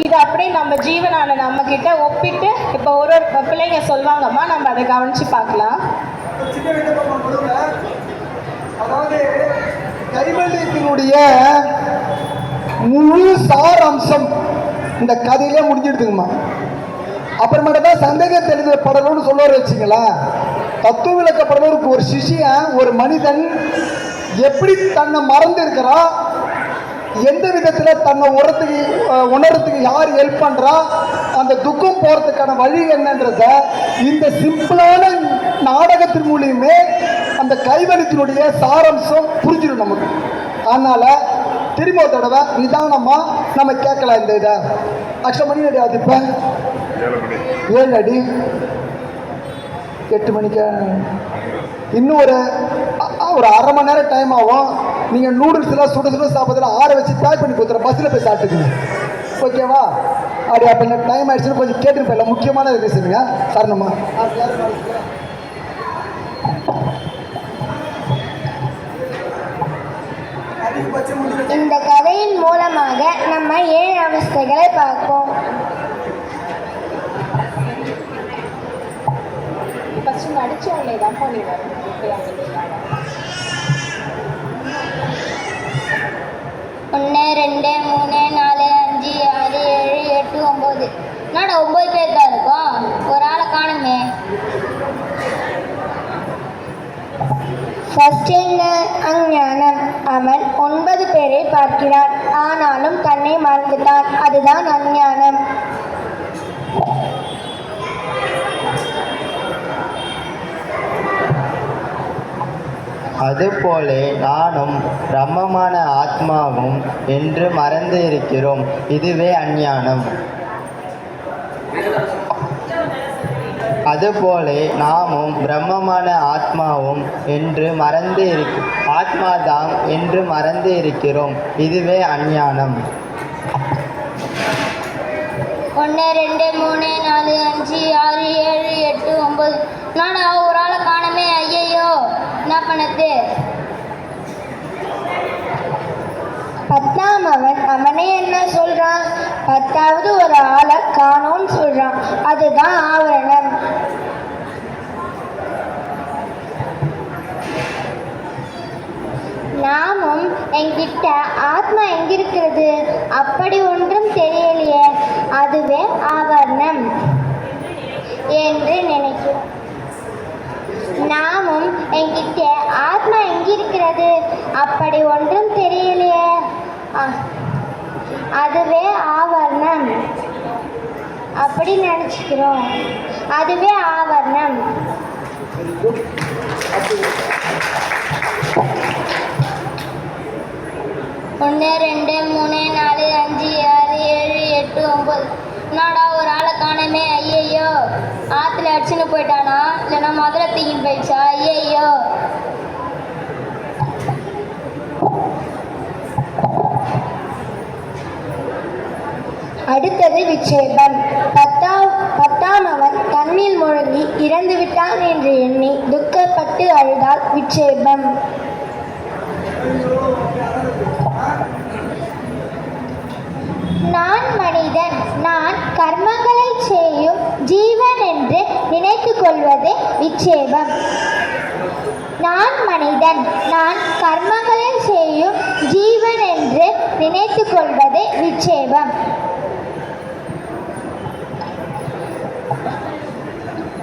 இது அப்படியே நம்ம ஜீவனான நம்ம கிட்ட ஒப்பிட்டு இப்போ ஒரு பிள்ளைங்க சொல்லுவாங்கம்மா, நம்ம அதை கவனிச்சு பார்க்கலாம். அதாவது கைவல்யத்தினுடைய முழு சார் அம்சம் இந்த கதையிலே முடிஞ்சிடுதுங்கம்மா. அப்புறமேட்டு தான் சந்தேகம் தெளிவுபடணும்னு சொல்லுவார் வச்சுங்களேன். தத்துவ விளக்கப்படுறவருக்கு ஒரு சிஷியன், ஒரு மனிதன் எப்படி தன்னை மறந்து இருக்கிறா, எந்த விதத்தில் தன்னை உணர்றதுக்கு யார் ஹெல்ப் பண்ணுறா, அந்த துக்கம் போகிறதுக்கான வழி என்னன்றத இந்த சிம்பிளான நாடகத்தின் மூலியமே அந்த கைவல்யத்தினுடைய சாரம்சம் புரிஞ்சிடும் நமக்கு. அதனால் திரும்ப ஒரு தடவை நிதானமாக நம்ம கேட்கலாம். இந்த இதை ஆக்சுவலாக மணி அடி அது இப்போ 7 அடி 8 மணிக்கு இன்னும் ஒரு அரை மணி நேரம் டைம் ஆகும். நீங்கள் நூடுல்ஸ்லாம் சுட சுட சாப்பிட்றதுல ஆற வச்சு பேக் பண்ணி கொடுத்துற பஸ்ஸில் போய் சாப்பிட்டுக்குங்க. ஓகேவா? அப்படி அப்போ இந்த டைம் ஆகிடுச்சுன்னு கொஞ்சம் கேட்டுட்டு போயிடலாம். முக்கியமான பேசுங்க சரணம்மா. இந்த கதையின் மூலமாக நம்ம 7 அவஸ்தைகளை பார்ப்போம். அடிச்சவங்களே தான் பண்ணிடுவாங்க. 1 2 3 4 5 6 7 8 9. என்னடா 9 பேர் தான் இருக்கும், ஒரு ஆளை காணுமே. ஃபர்ஸ்ட் என்ன? அஞ்ஞானம். அவன் 9 பேரை பார்க்கிறான், ஆனாலும் தன்னை மறந்துட்டான். அதுதான் அஞ்ஞானம். அதுபோல நானும் பிரம்மமான ஆத்மாவும் என்று மறந்து இருக்கிறோம். இதுவே அஞ்ஞானம். அதுபோல நாமும் பிரம்மமான ஆத்மாவும் என்று ஆத்மாதான் என்று மறந்து இருக்கிறோம். இதுவே அஞ்ஞானம். 1 2 3 4 5 6 7 8 9. நாடா ஒரு ஆளை காணமே. ஐயையோ, என்ன பண்ணது? 10ஆம் அவனே என்ன சொல்றான்? 10வது ஒரு ஆளை காணோன்னு சொல்றான். அதுதான் ஆவரணம். நாமும் என்கிட்ட ஆத்மா எங்கிருக்கிறது, அப்படி ஒன்றும் தெரியலையே, அதுவே ஆவரணம் என்று நினைக்கிறோம். நாமும் என்கிட்ட ஆத்மா எங்கிருக்கிறது, அப்படி ஒன்றும் தெரியலையே, அதுவே ஆவரணம் அப்படி நினைச்சுக்கிறோம். அதுவே ஆவரணம். 1 2 3 4 5 6 7 8 9. என்னடா ஒரு ஆளை காணமே. ஐயையோ, ஆற்றுல அடிச்சுன்னு போயிட்டானா, இல்லைன்னா முதல்ல தூக்கின்னு போயிடுச்சா? ஐயையோ. அடுத்தது விட்சேபம். 10ஆம் அவன் தண்ணீர் முழுங்கி இறந்து விட்டான் என்று எண்ணி துக்கப்பட்டு அழுதால் விட்சேபம். நான் மனிதன், நான் கர்மங்களை செய்யும் ஜீவன் என்று நினைத்து கொள்வது விட்சேபம். நான் மனிதன், நான் கர்மங்களை செய்யும் ஜீவன் என்று நினைத்து கொள்வது விட்சேபம்.